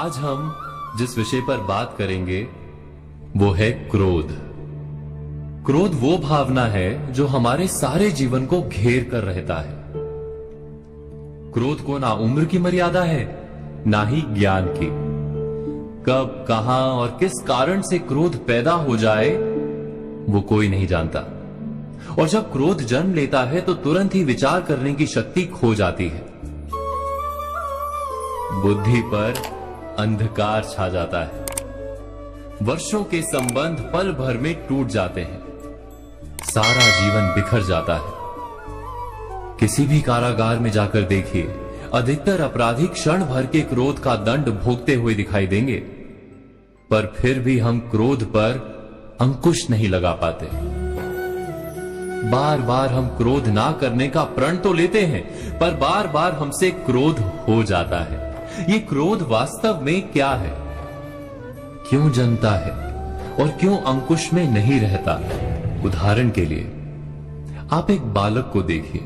आज हम जिस विषय पर बात करेंगे वो है क्रोध। क्रोध वो भावना है जो हमारे सारे जीवन को घेर कर रहता है। क्रोध को ना उम्र की मर्यादा है ना ही ज्ञान की। कब, कहां और किस कारण से क्रोध पैदा हो जाए वो कोई नहीं जानता। और जब क्रोध जन्म लेता है तो तुरंत ही विचार करने की शक्ति खो जाती है। बुद्धि पर अंधकार छा जाता है। वर्षों के संबंध पल भर में टूट जाते हैं। सारा जीवन बिखर जाता है। किसी भी कारागार में जाकर देखिए, अधिकतर अपराधी क्षण भर के क्रोध का दंड भोगते हुए दिखाई देंगे, पर फिर भी हम क्रोध पर अंकुश नहीं लगा पाते। बार बार हम क्रोध ना करने का प्रण तो लेते हैं, पर बार बार हमसे क्रोध हो जाता है। ये क्रोध वास्तव में क्या है, क्यों जन्मता है और क्यों अंकुश में नहीं रहता? उदाहरण के लिए आप एक बालक को देखिए।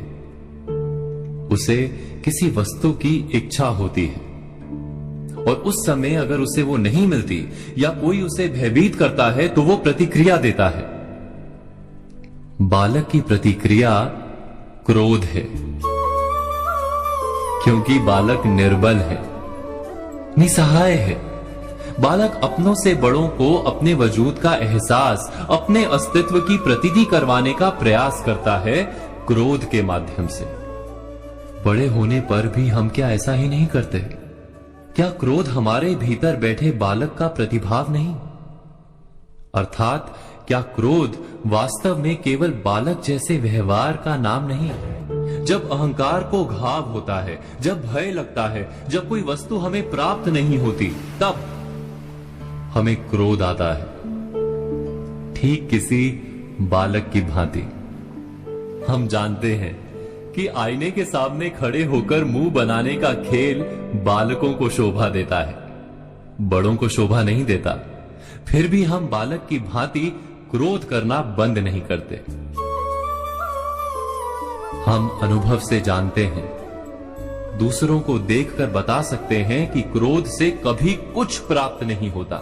उसे किसी वस्तु की इच्छा होती है और उस समय अगर उसे वो नहीं मिलती या कोई उसे भयभीत करता है तो वो प्रतिक्रिया देता है। बालक की प्रतिक्रिया क्रोध है, क्योंकि बालक निर्बल है, निसहाय है। बालक अपनों से बड़ों को अपने वजूद का एहसास, अपने अस्तित्व की प्रतीति करवाने का प्रयास करता है क्रोध के माध्यम से। बड़े होने पर भी हम क्या ऐसा ही नहीं करते? क्या क्रोध हमारे भीतर बैठे बालक का प्रतिभाव नहीं? अर्थात क्या क्रोध वास्तव में केवल बालक जैसे व्यवहार का नाम नहीं? जब अहंकार को घाव होता है, जब भय लगता है, जब कोई वस्तु हमें प्राप्त नहीं होती, तब हमें क्रोध आता है, ठीक किसी बालक की भांति। हम जानते हैं कि आईने के सामने खड़े होकर मुंह बनाने का खेल बालकों को शोभा देता है, बड़ों को शोभा नहीं देता। फिर भी हम बालक की भांति क्रोध करना बंद नहीं करते। हम अनुभव से जानते हैं, दूसरों को देखकर बता सकते हैं कि क्रोध से कभी कुछ प्राप्त नहीं होता।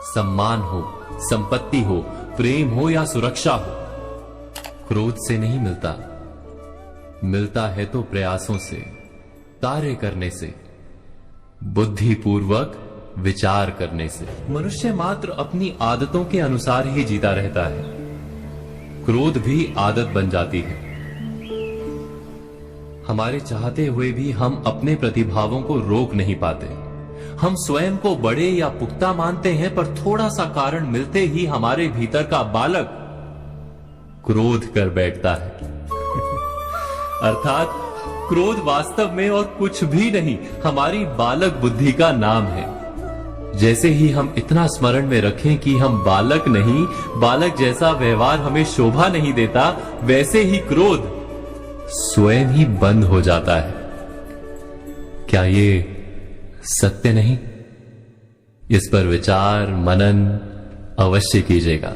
सम्मान हो, संपत्ति हो, प्रेम हो या सुरक्षा हो, क्रोध से नहीं मिलता। मिलता है तो प्रयासों से, कार्य करने से, बुद्धिपूर्वक विचार करने से। मनुष्य मात्र अपनी आदतों के अनुसार ही जीता रहता है। क्रोध भी आदत बन जाती है। हमारे चाहते हुए भी हम अपने प्रतिभावों को रोक नहीं पाते। हम स्वयं को बड़े या पुख्ता मानते हैं, पर थोड़ा सा कारण मिलते ही हमारे भीतर का बालक क्रोध कर बैठता है। अर्थात क्रोध वास्तव में और कुछ भी नहीं, हमारी बालक बुद्धि का नाम है। जैसे ही हम इतना स्मरण में रखें कि हम बालक नहीं, बालक जैसा व्यवहार हमें शोभा नहीं देता, वैसे ही क्रोध स्वयं ही बंद हो जाता है। क्या ये सत्य नहीं? इस पर विचार मनन अवश्य कीजिएगा।